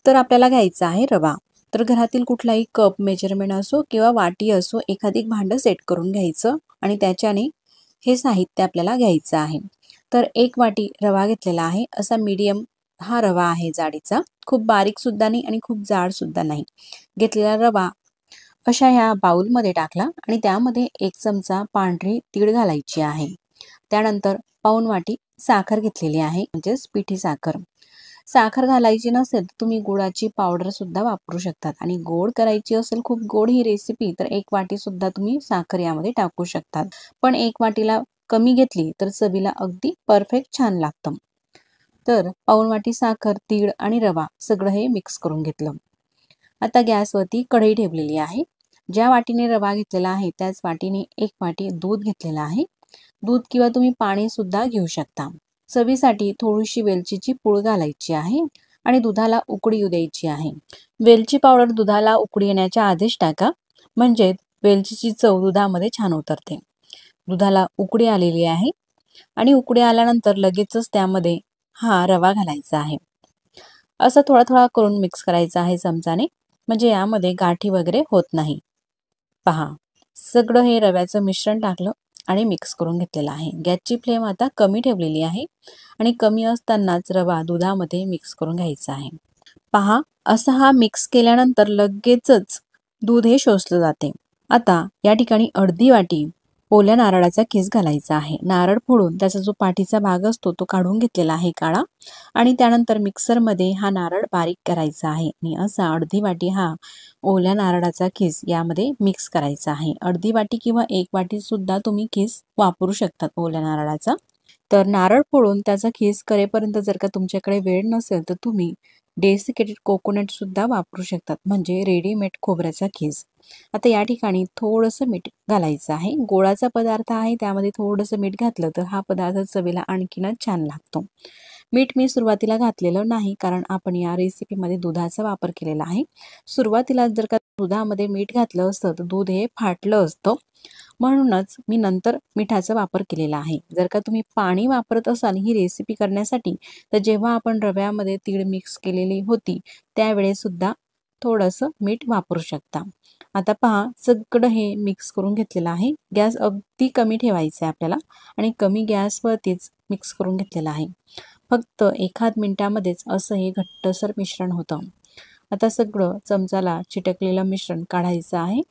तर आपल्याला घ्यायचा आहे रवा. तर घरातील कुठलाही कप मेजरमेंट असो किंवा वाटी असो, एखादी भांडं सेट करून घ्यायचं आणि त्याच्याने हे साहित्य आपल्याला घ्यायचं आहे. तर 1 वाटी रवा घेतलेला आहे. असा मीडियम हा रवा आहे जाडीचा. खूप बारीक सुद्धा नाही आणि खूप जाड सुद्धा नाही. घेतलेला रवा अशा ह्या बाउलमध्ये टाकला आणि त्यामध्ये 1 चमचा पांढरी तीळ घालायची आहे. त्यानंतर पाऊण वाटी साखर घेतलेली आहे, म्हणजेच पिठी साखर. साखर घालायची नसेल तर तुम्ही गुळाची पावडर सुद्धा वापरू शकतात आणि गोड करायची असेल खूप गोड ही रेसिपी तर 1 वाटी सुद्धा तुम्ही साखर यामध्ये टाकू शकतात. पण 1 वाटीला कमी घेतली तर चवीला अगदी परफेक्ट छान लागतं. तर पाऊण वाटी साखर, तीळ आणि रवा सगळं हे मिक्स करून घेतलं. आता गॅसवरती कढई ठेवलेली आहे. ज्या वाटीने रवा घेतलेला आहे त्याच वाटीने 1 वाटी दूध घेतलेला आहे. दूध किंवा तुम्ही पाणी सुद्धा घेऊ शकता. चवीसाठी थोडीशी वेलचीची पूड घालायची आहे आणि दुधाला उकळी येऊ द्यायची आहे. वेलची पावडर दुधाला उकळी येण्याच्या आधीच टाका, म्हणजे वेलचीची चव दुधामध्ये छान उतरते. दुधाला उकळी आलेली आहे आणि उकळी आल्यानंतर लगेचच त्यामध्ये हा रवा घालायचा आहे. असं थोडा थोडा करून मिक्स करायचा आहे चमचाने, म्हणजे यामध्ये गाठी वगैरे होत नाही. पहा, सगळं हे रव्याचं मिश्रण टाकलं आणि मिक्स करून घेतलेलं आहे. गॅसची फ्लेम आता कमी ठेवलेली आहे आणि कमी असतानाच रवा दुधामध्ये मिक्स करून घ्यायचा आहे. पहा, असा हा मिक्स केल्यानंतर लगेचच दूध हे शोषलं जाते. आता या ठिकाणी अर्धी वाटी ओल्या नारळाचा खीस घालायचा आहे. नारळ फोडून त्याचा जो पाठीचा भाग असतो तो काढून घेतलेला आहे काळा आणि त्यानंतर मिक्सरमध्ये हा नारळ बारीक करायचा आहे आणि असा अर्धी वाटी हा ओल्या नारळाचा खीस यामध्ये मिक्स करायचा आहे. अर्धी वाटी किंवा 1 वाटी सुद्धा तुम्ही खीस वापरू शकतात ओल्या नारळाचा. तर नारळ फोडून त्याचा खीस करेपर्यंत जर का तुमच्याकडे वेळ नसेल तर तुम्ही डेसिकेटेड कोकोनट सुद्धा वापरू शकतात, म्हणजे रेडीमेड खोबऱ्याचा खीस. आता या ठिकाणी थोडंसं मीठ घालायचं आहे. गोडाचा पदार्थ आहे त्यामध्ये थोडंसं मीठ घातलं तर हा पदार्थ चवीला आणखीनच छान लागतो. मीठ मी सुरुवातीला घातलेलं नाही, कारण आपण या रेसिपीमध्ये दुधाचा वापर केलेला आहे. सुरुवातीला जर का दुधामध्ये मीठ घातलं असतं तर दूध हे फाटलं असतं, म्हणूनच मी नंतर मिठाचा वापर केलेला आहे. जर का तुम्ही पाणी वापरत असाल ही रेसिपी करण्यासाठी तर जेव्हा आपण रव्यामध्ये तीळ मिक्स केलेली होती त्यावेळेस सुद्धा थोडंसं मीठ वापरू शकता. आता पहा, सगळं हे मिक्स करून घेतलेलं आहे. गॅस अगदी कमी ठेवायचा आहे आपल्याला आणि कमी गॅसवरतीच मिक्स करून घेतलेलं आहे. फक्त 1 मिनिटामध्येच असं हे घट्टसर मिश्रण होतं. आता सगळं चमचाला चिटकलेलं मिश्रण काढायचं आहे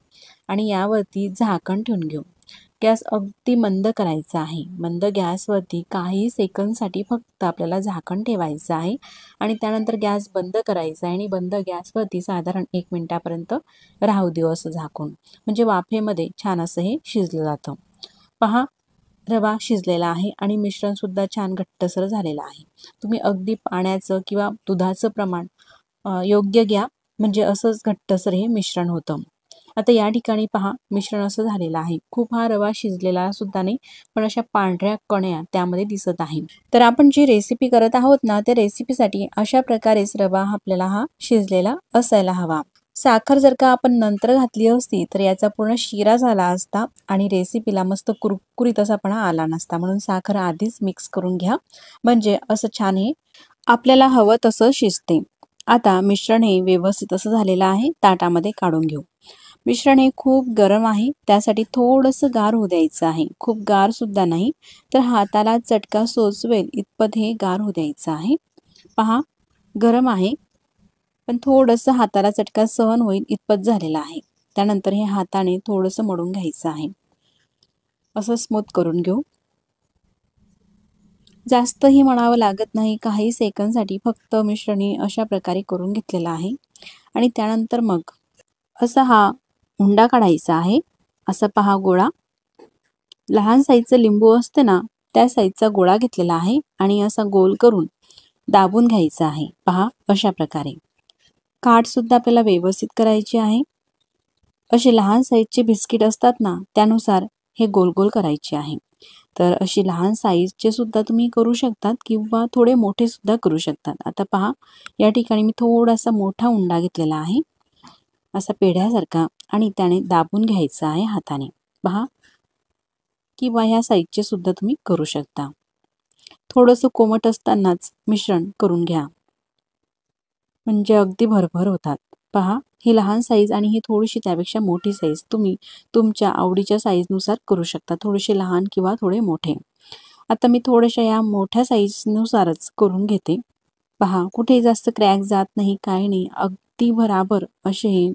आणि यावरती झाकण ठेवून घेऊ. गॅस अगदी मंद करायचा आहे. मंद गॅसवरती काही सेकंदसाठी फक्त आपल्याला झाकण ठेवायचं आहे आणि त्यानंतर गॅस बंद करायचा आहे आणि बंद गॅसवरती साधारण 1 मिनिटापर्यंत राहू देऊ असं झाकून, म्हणजे वाफेमध्ये छान असं हे शिजलं जातं. पहा, रवा शिजलेला आहे आणि मिश्रण सुद्धा छान घट्टसर झालेलं आहे. तुम्ही अगदी पाण्याचं किंवा दुधाचं प्रमाण योग्य घ्या, म्हणजे असंच घट्टसर हे मिश्रण होतं. आता या ठिकाणी पहा, मिश्रण असं झालेलं आहे. खूप हा रवा शिजलेला सुद्धा नाही, पण अशा पांढऱ्या कण्या त्यामध्ये दिसत आहे. तर आपण जी रेसिपी करत आहोत ना, त्या रेसिपीसाठी अशा प्रकारेच रवा आपल्याला हा शिजलेला असायला हवा. साखर जर का आपण नंतर घातली असती तर याचा पूर्ण शिरा झाला असता आणि रेसिपीला मस्त कुरकुरीत असापणा आला नसता. म्हणून साखर आधीच मिक्स करून घ्या, म्हणजे असं छान हे आपल्याला हवं तसं शिजते. आता मिश्रण हे व्यवस्थित असं झालेलं आहे. ताटामध्ये काढून घेऊ. मिश्रण हे खूप गरम आहे, त्यासाठी थोडंसं गार होऊ द्यायचं आहे. खूप गार सुद्धा नाही, तर हाताला चटका सोचवेल इतपत हे गार होऊ द्यायचं आहे. पहा, गरम आहे, पण थोडंसं हाताला चटका सहन होईल इतपत झालेलं आहे. त्यानंतर हे हाताने थोडंसं मळून घ्यायचं आहे. असं स्मूथ करून घेऊ. जास्तही मळावं लागत नाही, काही सेकंदसाठी फक्त मिश्रण अशा प्रकारे करून घेतलेलं आहे आणि त्यानंतर मग असा हा उंडा काढायचा आहे. असा पहा गोळा, लहान साईजचं लिंबू असते ना त्या साईजचा गोळा घेतलेला आहे आणि असा गोल करून दाबून घ्यायचा आहे. पहा, अशा प्रकारे काठ सुद्धा आपल्याला व्यवस्थित करायची आहे. असे लहान साईजचे बिस्किट असतात ना त्यानुसार हे गोल गोल करायचे आहे. तर अशी लहान साईजचे सुद्धा तुम्ही करू शकतात किंवा थोडे मोठे सुद्धा करू शकतात. आता पहा, या ठिकाणी मी थोडासा मोठा उंडा घेतलेला आहे असा पेढ्यासारखा आणि त्याने दाबून घ्यायचं आहे हाताने. पहा, किंवा ह्या साईजचे सुद्धा तुम्ही करू शकता. थोडंसं कोमट असतानाच मिश्रण करून घ्या. म्हणजे अगदी भरभर होतात. पहा, ही लहान साईज आणि ही थोडीशी त्यापेक्षा मोठी साईज तुम्ही तुमच्या आवडीच्या साईजनुसार करू शकता. थोडेसे लहान किंवा थोडे मोठे. आता मी थोड्याशा या मोठ्या साईजनुसारच करून घेते. पहा, कुठेही जास्त क्रॅक जात नाही, काही नाही. अगदी बराबर असे हे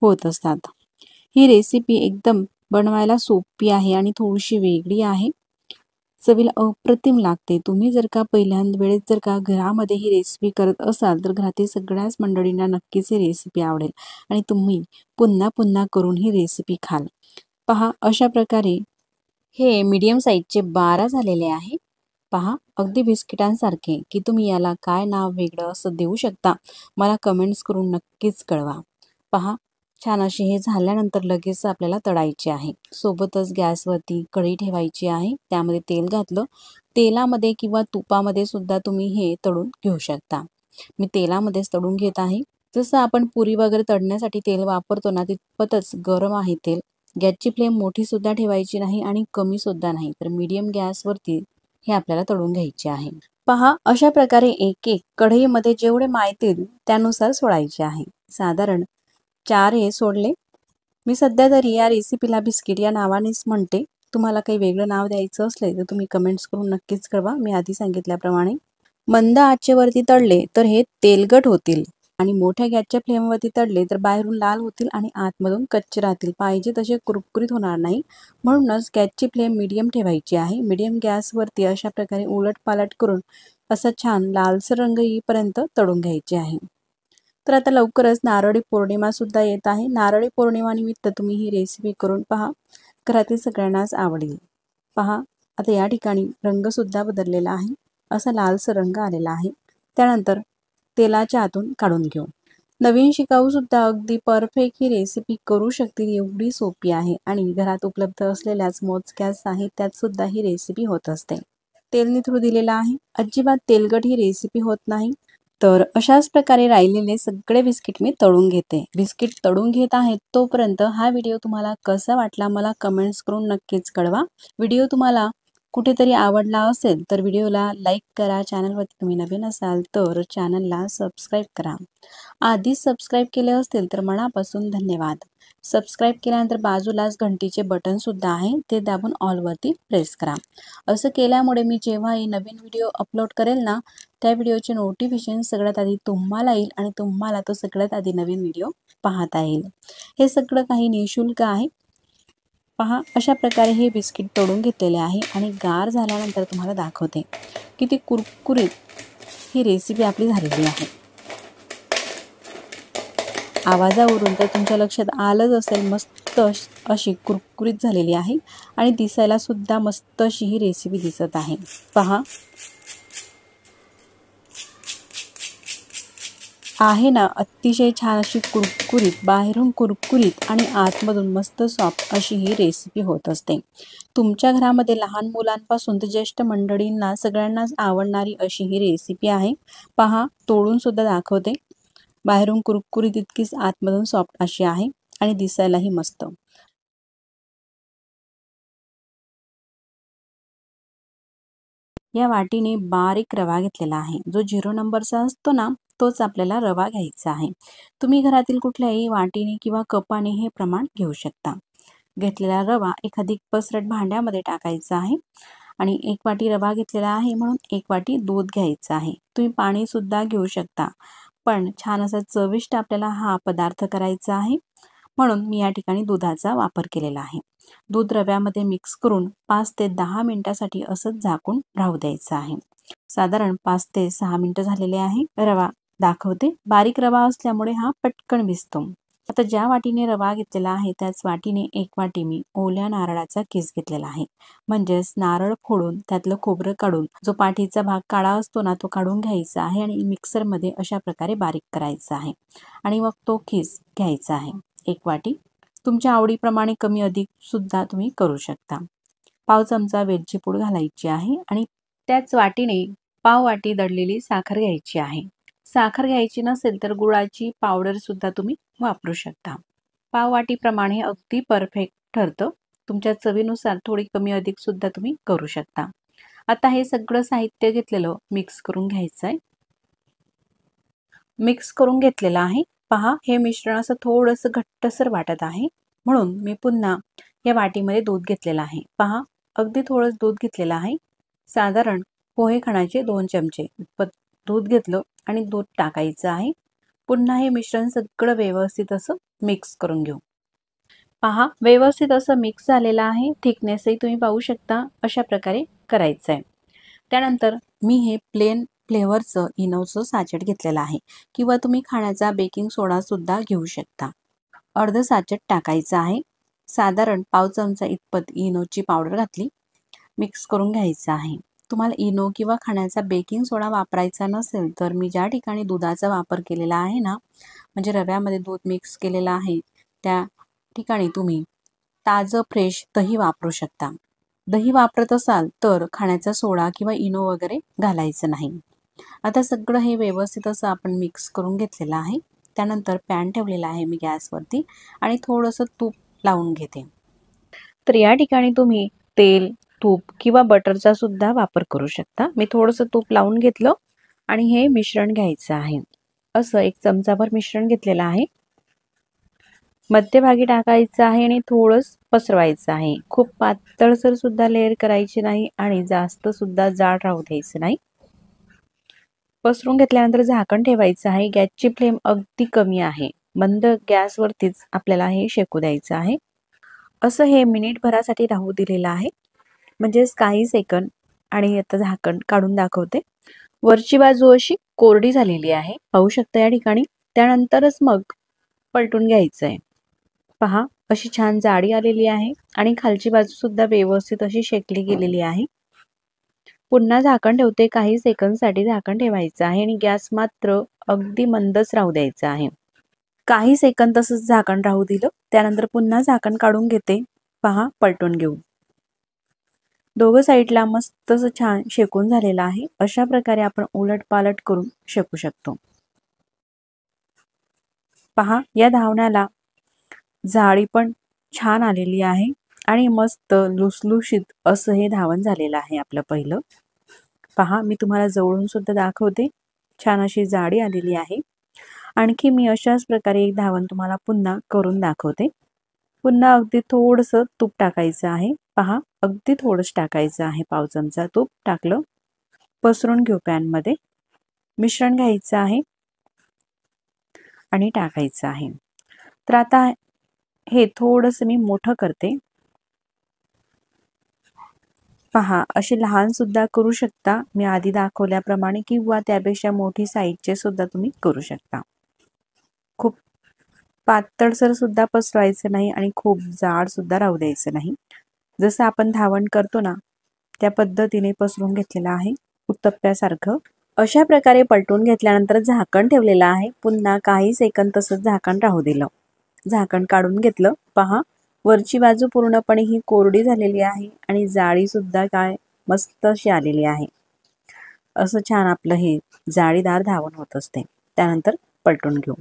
होत असतात. ही रेसिपी एकदम बनवायला सोपी आहे आणि थोडीशी वेगळी आहे. चवीला अप्रतिम लागते. तुम्ही जर का पहिल्यांदा वेळेस जर का घरामध्ये ही रेसिपी करत असाल तर घरातील सगळ्याच मंडळींना नक्कीच ही रेसिपी आवडेल आणि तुम्ही पुन्हा पुन्हा करून ही रेसिपी खाल. पहा, अशा प्रकारे हे मीडियम साईजचे 12 झालेले आहे. पहा, अगदी बिस्किटांसारखे, की तुम्ही याला काय नाव वेगळं असं देऊ शकता, मला कमेंट्स करून नक्कीच कळवा. पहा, छान असे हे झाल्यानंतर लगेच आपल्याला तळायचे आहे. सोबतच गॅसवरती कढई ठेवायची आहे. त्यामध्ये तेल घातलं. तेलामध्ये किंवा तुपामध्ये सुद्धा तुम्ही हे तळून घेऊ शकता. मी तेलामध्येच तळून घेत आहे. जसं आपण पुरी वगैरे तळण्यासाठी तेल वापरतो ना, तितपतच गरम आहे तेल. गॅसची फ्लेम मोठी सुद्धा ठेवायची नाही आणि कमी सुद्धा नाही. तर मीडियम गॅसवरती हे आपल्याला तळून घ्यायचे आहे. पहा, अशा प्रकारे एक एक कढईमध्ये जेवढे मायतील त्यानुसार सोडायचे आहे. साधारण 4 हे सोडले. मी सध्या तरी या रेसिपीला बिस्किट या नावानेच म्हणते. तुम्हाला काही वेगळं नाव द्यायचं असले तर तुम्ही कमेंट्स करून नक्कीच कळवा. मी आधी सांगितल्याप्रमाणे मंद आचेवरती तळले तर हे तेलकट होतील आणि मोठ्या गॅसच्या फ्लेमवरती तळले तर बाहेरून लाल होतील आणि आतमधून कच्चे राहतील. पाहिजे तसे कुरकुरीत होणार नाही. म्हणूनच गॅसची फ्लेम मीडियम ठेवायची आहे. मीडियम गॅसवरती अशा प्रकारे उलटपालट करून असा छान लालसर रंग येईपर्यंत तळून घ्यायचे आहे. तर आता लवकरच नारळी पौर्णिमा सुद्धा येत आहे. नारळी पौर्णिमा निमित्त तुम्ही ही रेसिपी करून पहा. घरातील सगळ्यांनाच आवडेल. पहा, आता या ठिकाणी रंग सुद्धा बदललेला आहे. असा लालसर रंग आलेला आहे. त्यानंतर तेलाच्या आतून काढून घेऊ. नवीन शिकाऊ सुद्धा अगदी परफेक्ट ही रेसिपी करू शकतील एवढी सोपी आहे आणि घरात उपलब्ध असलेल्याच मोजक्या साहित्यात सुद्धा ही रेसिपी होत असते. तेल निथळू दिलेलं आहे. अजिबात तेलकट ही रेसिपी होत नाही. तर अशाच प्रकारे राहिलेले सगळे बिस्किट मी तळून घेते. बिस्किट तळून घेत आहेत तोपर्यंत हा व्हिडिओ तुम्हाला कसा वाटला मला कमेंट्स करून नक्कीच कळवा. व्हिडिओ तुम्हाला कुठेतरी आवडला असेल तर व्हिडिओला लाईक करा. चॅनलवरती तुम्ही नवीन असाल तर चॅनलला सबस्क्राईब करा. आधीच सबस्क्राईब केले असतील तर मनापासून धन्यवाद. सबस्क्राईब केल्यानंतर बाजूलाच घंटीचे बटन सुद्धा आहे, ते दाबून ऑलवरती प्रेस करा. असं केल्यामुळे मी जेव्हाही नवीन व्हिडिओ अपलोड करेल ना, त्या व्हिडिओचे नोटिफिकेशन सगळ्यात आधी तुम्हाला येईल आणि तुम्हाला तो सगळ्यात आधी नवीन व्हिडिओ पाहता येईल. हे सगळं काही निःशुल्क आहे. पहा, अशा प्रकारे हे बिस्किट तळून घेतलेले आहे आणि गार झाल्यानंतर तुम्हाला दाखवते किती कुरकुरीत ही रेसिपी आपली झालेली आहे. आवाजावरून तर तुमच्या लक्षात आलंच असेल, मस्त अशी कुरकुरीत झालेली आहे आणि दिसायला सुद्धा मस्त अशी ही रेसिपी दिसत आहे. पहा, आहे ना अतिशय छान अशी कुरकुरीत, बाहेरून कुरकुरीत आणि आतमधून मस्त सॉफ्ट अशी ही रेसिपी होत असते. तुमच्या घरामध्ये लहान मुलांपासून ते ज्येष्ठ मंडळींना सगळ्यांनाच आवडणारी अशी ही रेसिपी आहे. पहा, तोडून सुद्धा दाखवते. बाहेरून कुरकुरीत इतकीच आतमधून सॉफ्ट अशी आहे आणि दिसायलाही मस्त. या वाटीने बारीक रवा घेतलेला आहे. जो 0 नंबरचा असतो ना, तोच आपल्याला रवा घ्यायचा आहे. तुम्ही घरातील कुठल्याही वाटीने किंवा कपाने हे प्रमाण घेऊ शकता. घेतलेला रवा एखादी पसरट भांड्यामध्ये टाकायचा आहे आणि 1 वाटी रवा घेतलेला आहे म्हणून 1 वाटी दूध घ्यायचं आहे. तुम्ही पाणी सुद्धा घेऊ शकता. पण छान असा चविष्ट आपल्याला हा पदार्थ करायचा आहे म्हणून मी या ठिकाणी दुधाचा वापर केलेला आहे. दूध रव्यामध्ये मिक्स करून 5 ते 10 मिनिटासाठी असंच झाकून राहू द्यायचं आहे. साधारण 5 ते 6 मिनिटं झालेले आहे. रवा दाखवते. बारीक रवा असल्यामुळे हा पटकन भिजतो. आता ज्या वाटीने रवा घेतलेला आहे त्याच वाटीने 1 वाटी मी ओल्या नारळाचा किस घेतलेला आहे. म्हणजेच नारळ फोडून त्यातलं खोबरं काढून जो पाठीचा भाग काळा असतो ना, तो काढून घ्यायचा आहे आणि मिक्सरमध्ये अशा प्रकारे बारीक करायचा आहे आणि मग तो किस घ्यायचा आहे. 1 वाटी. तुमच्या आवडीप्रमाणे कमी अधिक सुद्धा तुम्ही करू शकता. पाव चमचा वेलची पूड घालायची आहे आणि त्याच वाटीने पाव वाटी दळलेली साखर घ्यायची आहे. साखर घ्यायची नसेल तर गुळाची पावडर सुद्धा तुम्ही वापरू शकता. पाव वाटीप्रमाणे अगदी परफेक्ट ठरतं. तुमच्या चवीनुसार थोडी कमी अधिक सुद्धा तुम्ही करू शकता. आता हे सगळं साहित्य घेतलेलं मिक्स करून घ्यायचं आहे. मिक्स करून घेतलेलं आहे. पहा, हे मिश्रण असं थोडंसं घट्टसर वाटत आहे, म्हणून मी पुन्हा या वाटीमध्ये दूध घेतलेलं आहे. पहा, अगदी थोडंच दूध घेतलेलं आहे. साधारण पोहे खाण्याचे 2 चमचे इतपत दूध घेतलं आणि दूध टाकायचं आहे. पुन्हा हे मिश्रण सगळं व्यवस्थित असं मिक्स करून घेऊ. पहा, व्यवस्थित असं मिक्स झालेलं आहे. थिकनेसही तुम्ही पाहू शकता. अशा प्रकारे करायचं आहे. त्यानंतर मी हे प्लेन फ्लेवरचं इनोचं साचेट घेतलेलं आहे, किंवा तुम्ही खाण्याचा बेकिंग सोडासुद्धा घेऊ शकता. अर्ध साचेट टाकायचं आहे. साधारण पाव चमचा इतपत इनोची पावडर घातली. मिक्स करून घ्यायचं आहे. तुम्हाला इनो किंवा खाण्याचा बेकिंग सोडा वापरायचा नसेल तर मी ज्या ठिकाणी दुधाचा वापर केलेला आहे ना, म्हणजे रव्यामध्ये दूध मिक्स केलेलं आहे, त्या ठिकाणी तुम्ही ताजं फ्रेश दही वापरू शकता. दही वापरत असाल तर खाण्याचा सोडा किंवा इनो वगैरे घालायचं नाही. आता सगळं हे व्यवस्थित असं आपण मिक्स करून घेतलेलं आहे. त्यानंतर पॅन ठेवलेला आहे मी गॅसवरती आणि थोडंसं तूप लावून घेते. तर या ठिकाणी तुम्ही तेल, तूप किंवा बटरचा सुद्धा वापर करू शकता. मी थोडंसं तूप लावून घेतलं आणि हे मिश्रण घ्यायचं आहे. असं 1 चमचाभर मिश्रण घेतलेलं आहे. मध्यभागी टाकायचं आहे आणि थोडंसं पसरवायचं आहे. खूप पातळसर सुद्धा लेअर करायची नाही आणि जास्त सुद्धा जाड राहू द्यायचं नाही. पसरून घेतल्यानंतर झाकण ठेवायचं आहे. गॅसची फ्लेम अगदी कमी आहे. मंद गॅसवरतीच आपल्याला हे शेकू द्यायचं आहे. असं हे मिनिटभरासाठी राहू दिलेलं आहे, म्हणजेच काही सेकंद. आणि आता झाकण काढून दाखवते. वरची बाजू अशी कोरडी झालेली आहे, पाहू शकता या ठिकाणी. त्यानंतरच मग पलटून घ्यायचं आहे. पहा, अशी छान जाडी आलेली आहे आणि खालची बाजू सुद्धा व्यवस्थित अशी शेकली गेलेली आहे. पुन्हा झाकण ठेवते. काही सेकंदसाठी झाकण ठेवायचं आहे आणि गॅस मात्र अगदी मंदच राहू द्यायचा आहे. काही सेकंद तसंच झाकण राहू दिलं. त्यानंतर पुन्हा झाकण काढून घेते. पहा, पलटून घेऊ. दोघं साईडला मस्त असं छान शेकून झालेलं आहे. अशा प्रकारे आपण उलट पालट करून शेकू शकतो. पहा, या धावण्याला जाळी पण छान आलेली आहे आणि मस्त लुसलुशीत असं हे धावण झालेलं आहे आपलं पहिलं. पहा, मी तुम्हाला जवळून सुद्धा दाखवते. छान अशी जाडी आलेली आहे. आणखी मी अशाच प्रकारे एक धावण तुम्हाला पुन्हा करून दाखवते. पुन्हा अगदी थोडंसं तूप टाकायचं आहे. पहा, अगदी थोडंच टाकायचं आहे. पाव चमचा तूप टाकलं. पसरून घेऊ पॅनमध्ये. मिश्रण घ्यायचं आहे आणि टाकायचं आहे. तर आता हे थोडंसं मी मोठं करते. पहा, असे लहान सुद्धा करू शकता मी आधी दाखवल्याप्रमाणे, किंवा त्यापेक्षा मोठी साईजचे सुद्धा तुम्ही करू शकता. खूप पातळसर सुद्धा पसरवायचं नाही आणि खूप जाड सुद्धा राहू द्यायचं नाही. जसं आपण धावण करतो ना, त्या पद्धतीने पसरून घेतलेलं आहे, उत्तप्प्यासारखं. अशा प्रकारे पलटून घेतल्यानंतर झाकण ठेवलेलं आहे. पुन्हा काही सेकंद तसंच झाकण राहू दिलं. झाकण काढून घेतलं. पहा, वरची बाजू पूर्णपणे ही कोरडी झालेली आहे आणि जाळी सुद्धा काय मस्त अशी आलेली आहे. असं छान आपलं हे जाळीदार धावण होत असते. त्यानंतर पलटून घेऊ.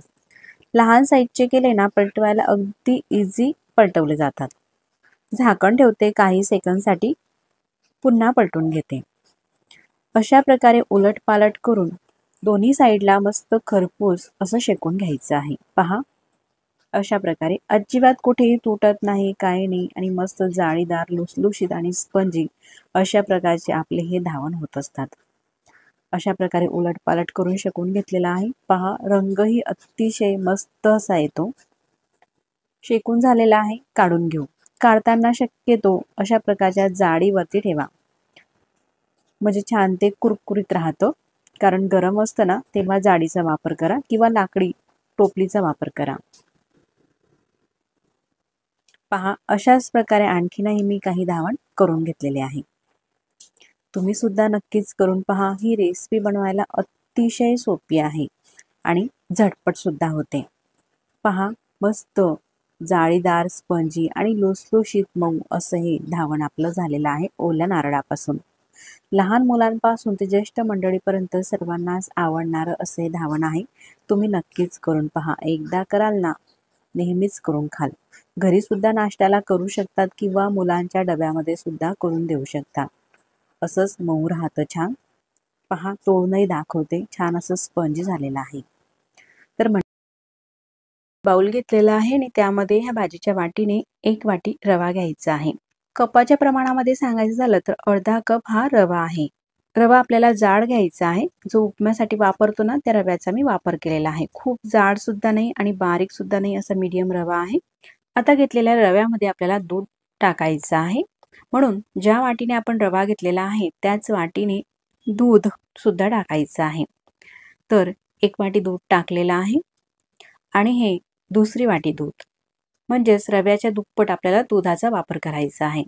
लहान साईजचे केले ना, पलटवायला अगदी इझी पलटवले जातात. झाकण ठेवते काही सेकंदसाठी. पुन्हा पलटून घेते. अशा प्रकारे उलट पालट करून दोन्ही साईडला मस्त खरपूस असं शेकून घ्यायचं आहे. पहा, अशा प्रकारे अजिबात कुठेही तुटत नाही, काही नाही आणि मस्त जाळीदार, लुसलुशीत आणि स्पंजी अशा प्रकारचे आपले हे धावण होत असतात. अशा प्रकारे उलट पालट करून शेकून घेतलेला आहे. पहा, रंगही अतिशय मस्त असा येतो. शेकून झालेला आहे. काढून घेऊ. काढताना शक्यतो अशा प्रकारच्या जाळीवरती ठेवा, म्हणजे छान ते कुरकुरीत राहतं. कारण गरम असतं ना, तेव्हा जाळीचा वापर करा किंवा लाकडी टोपलीचा वापर करा. पहा, अशाच प्रकारे आणखीनही मी काही धावण करून घेतलेले आहे. तुम्ही सुद्धा नक्कीच करून पहा. ही रेसिपी बनवायला अतिशय सोपी आहे आणि झटपट सुद्धा होते. पहा, मस्त जाळीदार, स्पंजी आणि लुसलुशीत मऊ असं हे धावण आपलं झालेलं आहे ओल्या नारळापासून. लहान मुलांपासून ते ज्येष्ठ मंडळीपर्यंत सर्वांनाच आवडणारं असे धावण आहे. तुम्ही नक्कीच करून पहा. एकदा कराल ना, नेहमीच करून खाल. घरी सुद्धा नाश्त्याला करू शकतात किंवा मुलांच्या डब्यामध्ये सुद्धा करून देऊ शकता. असंच मऊ राहतं छान. पहा, तोडूनही दाखवते. छान असं स्पंजी झालेलं आहे. तर बाउल घेतलेला आहे आणि त्यामध्ये ह्या भाजीच्या वाटीने 1 वाटी रवा घ्यायचा आहे. कपाच्या प्रमाणामध्ये सांगायचं झालं तर अर्धा कप हा रवा आहे. रवा आपल्याला जाड घ्यायचा आहे. जो उपम्यासाठी वापरतो ना त्या रव्याचा मी वापर केलेला आहे. खूप जाड सुद्धा नाही आणि बारीक सुद्धा नाही, असा मीडियम रवा आहे. आता घेतलेल्या रव्यामध्ये आपल्याला दूध टाकायचं आहे. म्हणून ज्या वाटीने आपण रवा घेतलेला आहे त्याच वाटीने दूध सुद्धा टाकायचं आहे. तर 1 वाटी दूध टाकलेलं आहे आणि हे दुसरी वाटी दूध, म्हणजेच रव्याच्या दुप्पट आपल्याला दुधाचा वापर करायचा आहे.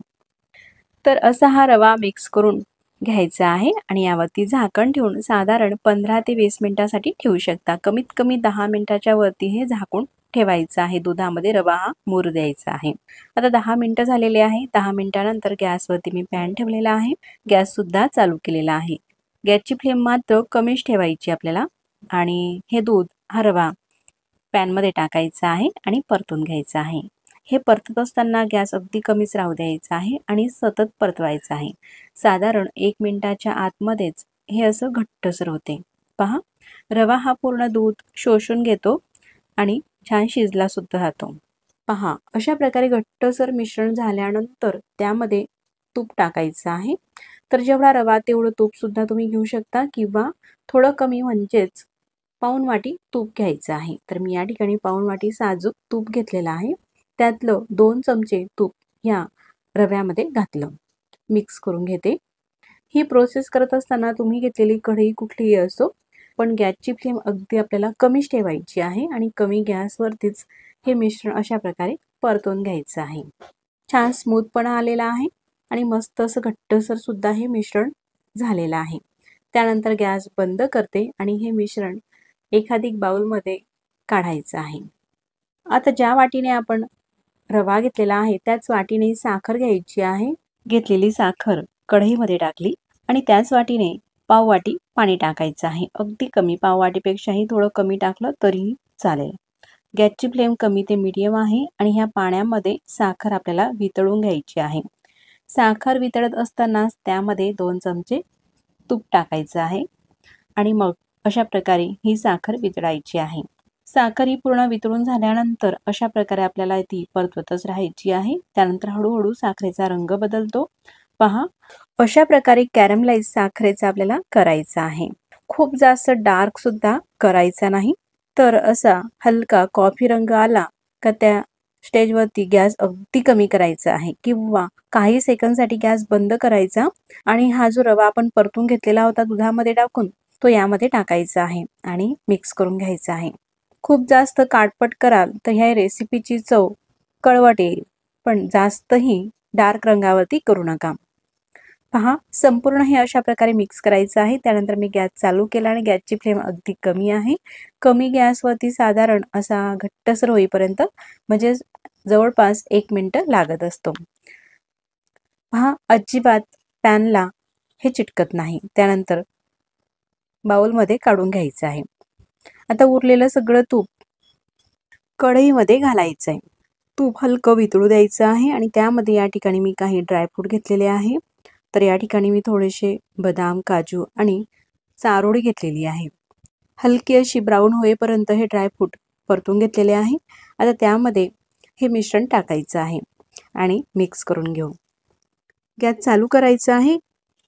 तर असा हा रवा मिक्स करून घ्यायचा आहे आणि यावरती झाकण ठेवून साधारण 15 ते 20 मिनिटांसाठी ठेवू शकता. कमीत कमी 10 मिनिटाच्या वरती हे झाकून ठेवायचं आहे. दुधामध्ये रवा हा मुरू द्यायचा आहे. आता 10 मिनिटं झालेले आहे. 10 मिनिटानंतर गॅसवरती मी पॅन ठेवलेला आहे. गॅस सुद्धा चालू केलेला आहे. गॅसची फ्लेम मात्र कमीच ठेवायची आपल्याला आणि हे दूध हा रवा पॅनमध्ये टाकायचा आहे आणि परतून घ्यायचा आहे. हे परतत असताना गॅस अगदी कमीच राहू द्यायचा आहे आणि सतत परतवायचं आहे. साधारण 1 मिनिटाच्या आतमध्येच हे असं घट्टसर होते. पहा, रवा हा पूर्ण दूध शोषून घेतो आणि छान शिजला सुद्धा जातो. पहा, अशा प्रकारे घट्टसर मिश्रण झाल्यानंतर त्यामध्ये तूप टाकायचं आहे. तर जेवढा रवा तेवढं तूप सुद्धा तुम्ही घेऊ शकता किंवा थोडं कमी, म्हणजेच पाऊण वाटी तूप घ्यायचं आहे. तर मी या ठिकाणी पाऊण वाटी साजूक तूप घेतलेलं आहे. त्यातलं 2 चमचे तूप ह्या रव्यामध्ये घातलं. मिक्स करून घेते. ही प्रोसेस करत असताना तुम्ही घेतलेली कढई कुठलीही असो, पण गॅसची फ्लेम अगदी आपल्याला कमीच ठेवायची आहे आणि कमी गॅसवरतीच हे मिश्रण अशा प्रकारे परतून घ्यायचं आहे. छान स्मूथपणा आलेला आहे आणि मस्त असं घट्टसर सुद्धा हे मिश्रण झालेलं आहे. त्यानंतर गॅस बंद करते आणि हे मिश्रण एखादी बाउलमध्ये काढायचं आहे. आता ज्या वाटीने आपण रवा घेतलेला आहे त्याच वाटीने साखर घ्यायची आहे. घेतलेली साखर कढईमध्ये टाकली आणि त्याच वाटीने पाव वाटी पाणी टाकायचं आहे. अगदी कमी, पाव वाटीपेक्षाही थोडं कमी टाकलं तरीही चालेल. गॅसची फ्लेम कमी ते मीडियम आहे आणि ह्या पाण्यामध्ये साखर आपल्याला वितळून घ्यायची आहे. साखर वितळत असतानाच त्यामध्ये 2 चमचे तूप टाकायचं आहे आणि मग अशा प्रकारे ही साखर वितळायची आहे. साखर ही पूर्ण वितळून झाल्यानंतर अशा प्रकारे आपल्याला ती परतवतच राहायची आहे. त्यानंतर हळूहळू साखरेचा रंग बदलतो. पहा, अशा प्रकारे कॅरमलाइज साखरेचा आपल्याला करायचा आहे. खूप जास्त डार्क सुद्धा करायचा नाही. तर असा हलका कॉफी रंग आला का त्या स्टेजवरती गॅस अगदी कमी करायचा आहे किंवा काही सेकंदसाठी गॅस बंद करायचा आणि हा जो रवा आपण परतून घेतलेला होता दुधामध्ये टाकून, तो यामध्ये टाकायचा आहे आणि मिक्स करून घ्यायचा आहे. खूप जास्त काटपट कराल तर ह्या रेसिपीची चव कळवट येईल, पण जास्तही डार्क रंगावरती करू नका. पहा, संपूर्ण हे अशा प्रकारे मिक्स करायचं आहे. त्यानंतर मी गॅस चालू केला आणि गॅसची फ्लेम अगदी कमी आहे. कमी गॅसवरती साधारण असा घट्टसर होईपर्यंत, म्हणजे जवळपास 1 मिनिट लागत असतो. पहा, अजिबात पॅनला हे चिटकत नाही. त्यानंतर बाउलमध्ये काढून घ्यायचं आहे. आता उरलेलं सगळं तूप कढईमध्ये घालायचं आहे. तूप हलकं वितळू द्यायचं आहे आणि त्यामध्ये या ठिकाणी मी काही ड्रायफ्रूट घेतलेले आहे. तर या ठिकाणी मी थोडेसे बदाम, काजू आणि चारोळी घेतलेली आहे. हलकी अशी ब्राऊन होईपर्यंत हे ड्रायफ्रूट परतून घेतलेले आहे. आता त्यामध्ये हे मिश्रण टाकायचं आहे आणि मिक्स करून घेऊ. गॅस चालू करायचा आहे.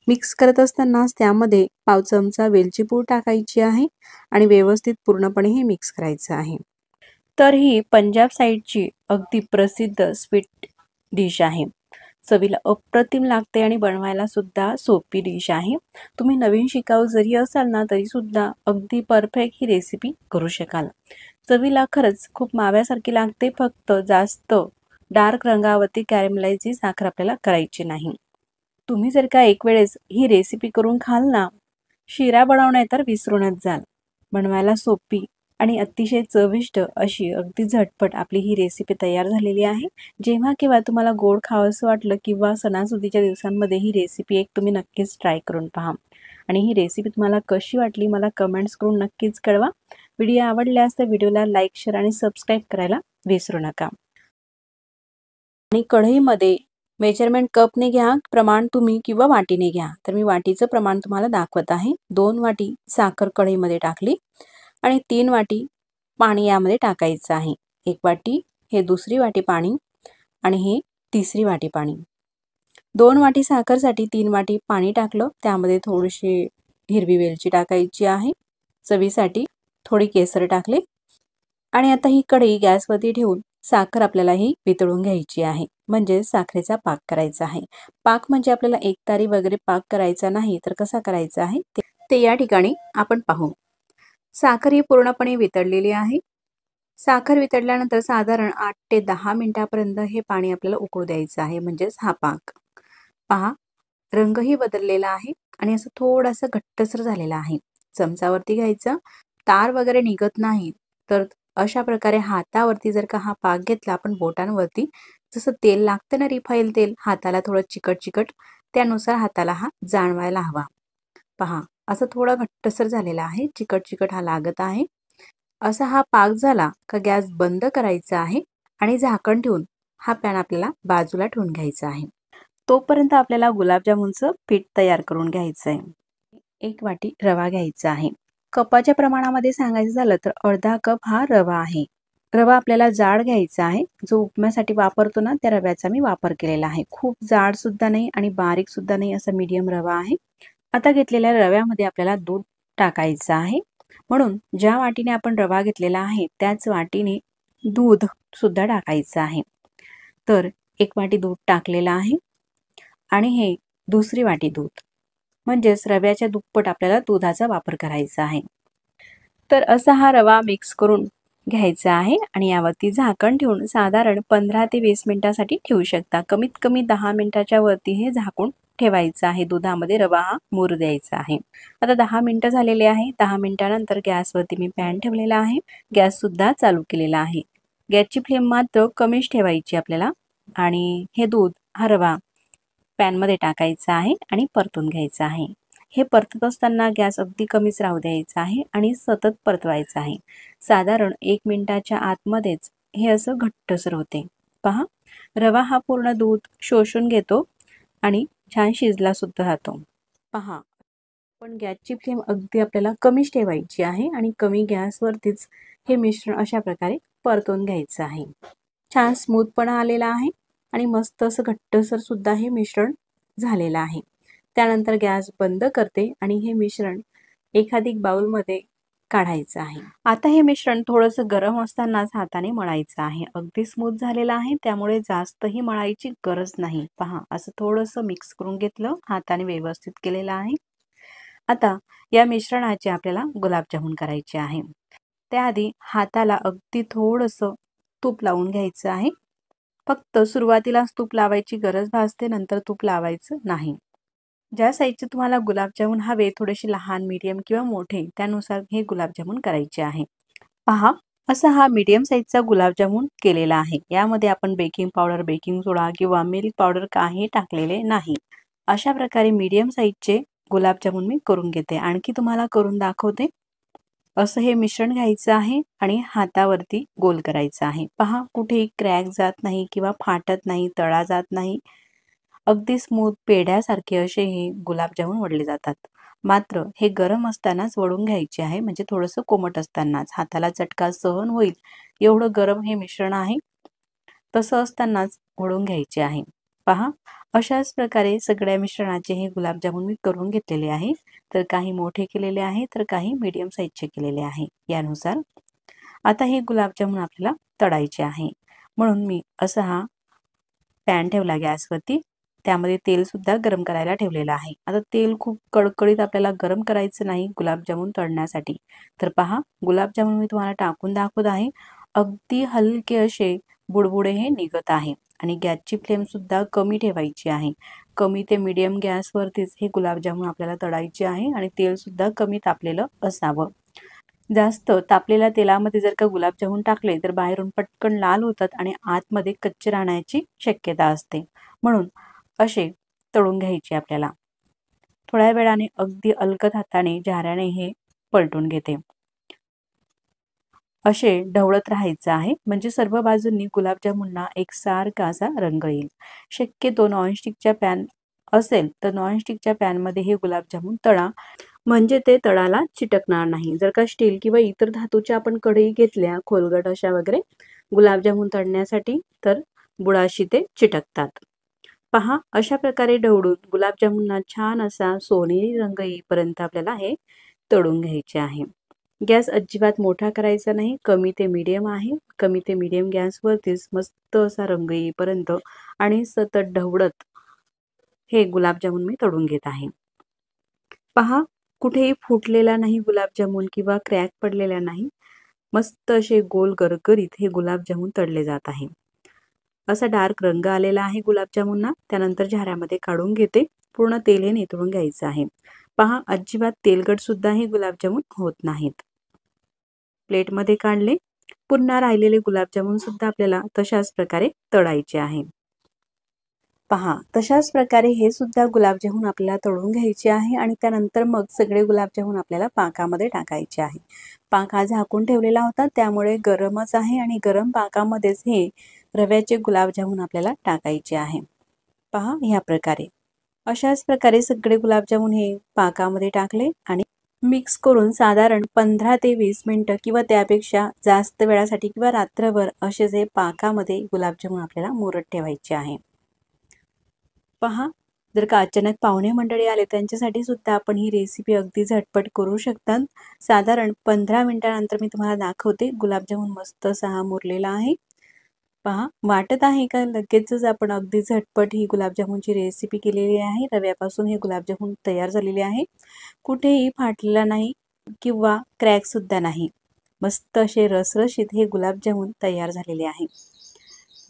मिक्स करत असतानाच त्यामध्ये पाव चमचा वेलची पूड टाकायची आहे आणि व्यवस्थित पूर्णपणे हे मिक्स करायचं आहे. तर ही पंजाब साईडची अगदी प्रसिद्ध स्वीट डिश आहे. चवीला अप्रतिम लागते आणि बनवायला सुद्धा सोपी डिश आहे. तुम्ही नवीन शिकाऊ जरी असाल ना तरी सुद्धा अगदी परफेक्ट ही रेसिपी करू शकाल. चवीला खरंच खूप माव्यासारखी लागते. फक्त जास्त डार्क रंगावरती कॅरमलाइज ही साखर आपल्याला करायची नाही. तुम्ही जर का एक वेळेस ही रेसिपी करून खाल ना, शिरा बनवणे तर विसरूनच जाल. बनवायला सोपी आणि अतिशय चविष्ट अशी अगदी झटपट आपली ही रेसिपी तयार झालेली आहे. जेव्हा केव्हा तुम्हाला गोड खावंसं वाटलं किंवा सणासुदीच्या दिवसांमध्ये ही रेसिपी एक तुम्ही नक्कीच ट्राय करून पहा आणि ही रेसिपी तुम्हाला कशी वाटली मला कमेंट्स करून नक्कीच कळवा. व्हिडिओ आवडल्यास तर व्हिडिओला लाईक, शेअर आणि सबस्क्राईब करायला विसरू नका. आणि कढईमध्ये मेजरमेंट कपने घ्या, प्रमाण तुम्ही किंवा वाटीने घ्या. तर मी वाटीचं प्रमाण तुम्हाला दाखवत आहे. 2 वाटी साखर कढईमध्ये टाकली आणि 3 वाटी पाणी यामध्ये टाकायचं आहे. 1 वाटी, हे दुसरी वाटी पाणी आणि हे तिसरी वाटी पाणी. 2 वाटी साखरसाठी 3 वाटी पाणी टाकलं. त्यामध्ये थोडीशी हिरवी वेलची टाकायची आहे. चवीसाठी थोडी केसर टाकले आणि आता ही कढई गॅसवरती ठेवून साखर आपल्याला ही वितळून घ्यायची आहे. म्हणजे साखरेचा पाक करायचा आहे. पाक म्हणजे आपल्याला एकतारी वगैरे पाक करायचा नाही, तर कसा करायचा आहे ते या ठिकाणी आपण पाहू. साखर ही पूर्णपणे वितळलेली आहे. साखर वितळल्यानंतर साधारण 8 ते 10 मिनिटापर्यंत हे पाणी आपल्याला उकळू द्यायचं आहे. म्हणजेच हा पाक. पहा, रंगही बदललेला आहे आणि असं थोडासा घट्टसर झालेला आहे. चमचावरती घ्यायचं, तार वगैरे निघत नाही. तर अशा प्रकारे हातावरती जर का हा पाक घेतला आपण बोटांवरती, जसं तेल लागतं ना रिफाईल तेल, हाताला थोडं चिकट-चिकट, त्यानुसार हाताला हा जाणवायला हवा. पहा, असं थोडा घट्टसर झालेला आहे, चिकट-चिकट हा लागत आहे. असा हा पाक झाला का गॅस बंद करायचा आहे आणि झाकण ठेवून हा पॅन आपल्याला बाजूला ठेवून घ्यायचा आहे. तोपर्यंत आपल्याला गुलाबजामुनचं पीठ तयार करून घ्यायचं आहे. 1 वाटी रवा घ्यायचा आहे. कपाच्या प्रमाणामध्ये सांगायचं झालं तर अर्धा कप हा रवा आहे. रवा आपल्याला जाड घ्यायचा आहे. जो उपम्यासाठी वापरतो ना, त्या रव्याचा मी वापर केलेला आहे. खूप जाड सुद्धा नाही आणि बारीक सुद्धा नाही, असा मीडियम रवा आहे. आता घेतलेल्या रव्यामध्ये आपल्याला दूध टाकायचं आहे. म्हणून ज्या वाटीने आपण रवा घेतलेला आहे त्याच वाटीने दूध सुद्धा टाकायचं आहे. तर 1 वाटी दूध टाकलेलं आहे आणि हे दुसरी वाटी दूध, म्हणजेच रव्याच्या दुप्पट आपल्याला दुधाचा वापर करायचा आहे. तर असा हा रवा मिक्स करून घ्यायचा आहे आणि यावरती झाकण ठेवून साधारण 15 ते 20 मिनिटांसाठी ठेवू शकता. कमीत कमी 10 मिनिटाच्या वरती हे झाकून ठेवायचं आहे. दुधामध्ये रवा हा मुरू द्यायचा आहे. आता 10 मिनिटं झालेले आहे. 10 मिनिटानंतर गॅसवरती मी पॅन ठेवलेला आहे. गॅस सुद्धा चालू केलेला आहे. गॅसची फ्लेम मात्र कमीच ठेवायची आपल्याला आणि हे दूध, हा रवा पॅनमध्ये टाकायचा आहे आणि परतून घ्यायचा आहे. हे परतत असताना गॅस अगदी कमीच राहू द्यायचा आहे आणि सतत परतवायचं आहे. साधारण 1 मिनिटाच्या आतमध्येच हे असं घट्टसर होते. पहा, रवा हा पूर्ण दूध शोषून घेतो आणि छान शिजला सुद्धा जातो. पहा, पण गॅसची फ्लेम अगदी आपल्याला कमीच ठेवायची आहे आणि कमी गॅसवरतीच हे मिश्रण अशा प्रकारे परतून घ्यायचं आहे. छान स्मूथपणा आलेला आहे आणि मस्त असं घट्टसर सुद्धा हे मिश्रण झालेलं आहे. त्यानंतर गॅस बंद करते आणि हे मिश्रण एखादी बाउलमध्ये काढायचं आहे. आता हे मिश्रण थोडंसं गरम असतानाच हाताने मळायचं आहे. अगदी स्मूथ झालेलं आहे, त्यामुळे जास्तही मळायची गरज नाही. पहा, असं थोडंसं मिक्स करून घेतलं, हाताने व्यवस्थित केलेलं आहे. आता या मिश्रणाचे आपल्याला गुलाबजामुन करायचे आहे. त्याआधी हाताला अगदी थोडंसं तूप लावून घ्यायचं आहे. फक्त सुरुवातीलाच तूप लावायची गरज भासते, नंतर तूप लावायचं नाही. ज्या साईजचे तुम्हाला गुलाबजामुन हवे, थोडेसे लहान, मीडियम किंवा मोठे, त्यानुसार हे गुलाबजामुन करायचे आहे. पहा, असा हा मीडियम साईजचा गुलाबजामुन केलेला आहे. यामध्ये आपण बेकिंग पावडर, बेकिंग सोडा किंवा मिल्क पावडर काही टाकलेले नाही. अशा प्रकारे मीडियम साईजचे गुलाबजामुन मी करून घेते. आणखी तुम्हाला करून दाखवते. असं हे मिश्रण घ्यायचं आहे आणि हातावरती गोल करायचं आहे. पहा, कुठेही क्रॅक जात नाही किंवा फाटत नाही, तळा जात नाही. अगदी स्मूथ पेढ्यासारखे असे हे गुलाबजामुन वळले जातात. मात्र हे गरम असतानाच वळून घ्यायचे आहे, म्हणजे थोडंसं कोमट असतानाच. हाताला चटका सहन होईल एवढं गरम हे मिश्रण आहे. तसं असतानाच वळून घ्यायचे आहे. पहा, अशाच प्रकारे सगळ्या मिश्रणाचे हे गुलाबजामुन मी करून घेतलेले आहे. तर काही मोठे केलेले आहे, तर काही मीडियम साईजचे केलेले आहे, यानुसार. आता हे गुलाबजामुन आपल्याला तळायचे आहे. म्हणून मी असा हा पॅन ठेवला गॅसवरती. त्यामध्ये तेल सुद्धा गरम करायला ठेवलेलं आहे. आता तेल खूप कडकडीत आपल्याला गरम करायचं नाही गुलाबजामुन तळण्यासाठी. तर पहा, गुलाबजामुन मी तुम्हाला टाकून दाखवत आहे. अगदी हलके असे बुडबुडे हे निघत आहे आणि गॅसची फ्लेम सुद्धा कमी ठेवायची आहे. कमी ते मीडियम गॅसवरतीच हे गुलाबजामुन आपल्याला तळायचे आहे आणि तेल सुद्धा कमी तापलेलं असावं. जास्त तापलेल्या तेलामध्ये जर का गुलाबजामुन टाकले तर बाहेरून पटकन लाल होतात आणि आतमध्ये कच्चे राहण्याची शक्यता असते. म्हणून असे तळून घ्यायचे आपल्याला. थोड्या वेळाने अगदी अलगद हाताने झाऱ्याने हे पलटून घेते. असे ढवळत राहायचं आहे, म्हणजे सर्व बाजूंनी गुलाबजामुनला एकसारखा असा रंग येईल. शक्यतो नॉनस्टिकच्या पॅन असेल तर नॉनस्टिकच्या पॅनमध्ये हे गुलाबजामुन तळा. म्हणजे ते तळाला चिटकणार नाही. जर का स्टील किंवा इतर धातूच्या आपण कढई घेतल्या खोलगट अशा वगैरे गुलाबजामुन तळण्यासाठी, तर बुडाशी ते चिटकतात. पहा अशा प्रकारे ढवळून गुलाबजामुनला छान असा सोनेरी रंग येईपर्यंत आपल्याला हे तळून घ्यायचे आहे. गॅस अजिबात मोठा करायचा नाही, कमी ते मीडियम आहे. कमी ते मीडियम गॅसवरतीच मस्त असा रंग येईपर्यंत आणि सतत ढवळत हे गुलाबजामुन मी तळून घेत आहे. पहा कुठेही फुटलेला नाही गुलाबजामुन किंवा क्रॅक पडलेला नाही. मस्त असे गोल गरगरीत हे गुलाबजामुन तळले जात आहे. असा डार्क रंग आलेला आहे गुलाबजामुनला. त्यानंतर झाऱ्यामध्ये काढून घेते. पूर्ण तेल हे निथळून घ्यायचं आहे. पहा अजिबात तेलकट सुद्धा हे गुलाबजामुन होत नाहीत. प्लेटमध्ये काढले. पुन्हा राहिलेले गुलाबजामुन सुद्धा आपल्याला तशाच प्रकारे तळायचे आहे. पहा तशाच प्रकारे हे सुद्धा गुलाबजामुन आपल्याला तळून घ्यायचे आहे आणि त्यानंतर मग सगळे गुलाबजामुन आपल्याला पाकामध्ये टाकायचे आहे. पाक हा झाकून ठेवलेला होता त्यामुळे गरमच आहे आणि गरम पाकामध्येच हे रव्याचे गुलाबजामुन आपल्याला टाकायचे आहे. पहा ह्या प्रकारे अशाच प्रकारे सगळे गुलाबजामुन हे पाकामध्ये टाकले आणि मिक्स करून साधारण 15 ते 20 मिनिटं किंवा त्यापेक्षा जास्त वेळासाठी किंवा रात्रभर असेच हे पाकामध्ये गुलाबजामुन आपल्याला मुरत ठेवायचे आहे. पहा जर का अचानक पाहुणे मंडळी आले त्यांच्यासाठी सुद्धा आपण ही रेसिपी अगदी झटपट करू शकतात. साधारण 15 मिनिटानंतर मी तुम्हाला दाखवते गुलाबजामुन मस्त असा हा मुरलेला आहे. पहा वाटत आहे का लगेचच आपण अगदी झटपट ही गुलाबजामुनची रेसिपी केलेली आहे. रव्यापासून हे गुलाबजामुन तयार झालेले आहे. कुठेही फाटलेला नाही किंवा क्रॅक सुद्धा नाही. मस्त असे रसरशीत हे गुलाबजामुन तयार झालेले आहे.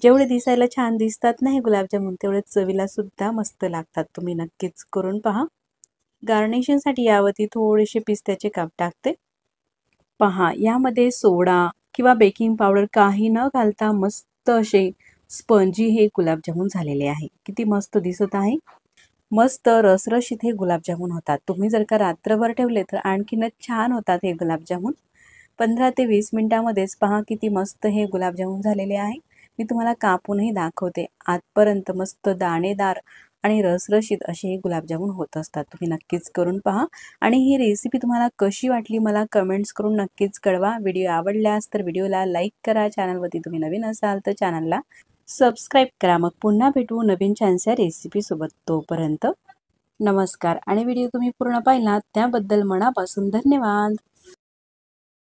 जेवढे दिसायला छान दिसतात ना हे गुलाबजामुन तेवढे चवीला सुद्धा मस्त लागतात. तुम्ही नक्कीच करून पहा. गार्निशिंगसाठी यावरती थोडेसे पिस्त्याचे काप टाकते. पहा यामध्ये सोडा किंवा बेकिंग पावडर काही न घालता मस्त असे स्पंजी हे गुलाबजामुन झालेले आहे. किती मस्त दिसत आहे. मस्त रसरशीत हे गुलाबजामुन होतात. तुम्ही जर का रात्रभर ठेवले तर आणखीनच छान होतात हे गुलाबजामुन. 15 ते 20 मिनिटांमध्येच पहा किती मस्त हे गुलाबजामुन झालेले आहे. मी तुम्हाला कापूनही दाखवते. आतपर्यंत मस्त दाणेदार आणि रसरशीत असे हे गुलाबजामुन होत असतात. तुम्ही नक्कीच करून पहा आणि ही रेसिपी तुम्हाला कशी वाटली मला कमेंट्स करून नक्कीच कळवा. व्हिडिओ आवडल्यास तर व्हिडिओला लाईक करा. चॅनलवरती तुम्ही नवीन असाल तर चॅनलला सबस्क्राईब करा. मग पुन्हा भेटू नवीन छानशा रेसिपीसोबत. तोपर्यंत नमस्कार आणि व्हिडिओ तुम्ही पूर्ण पाहिलात त्याबद्दल मनापासून धन्यवाद.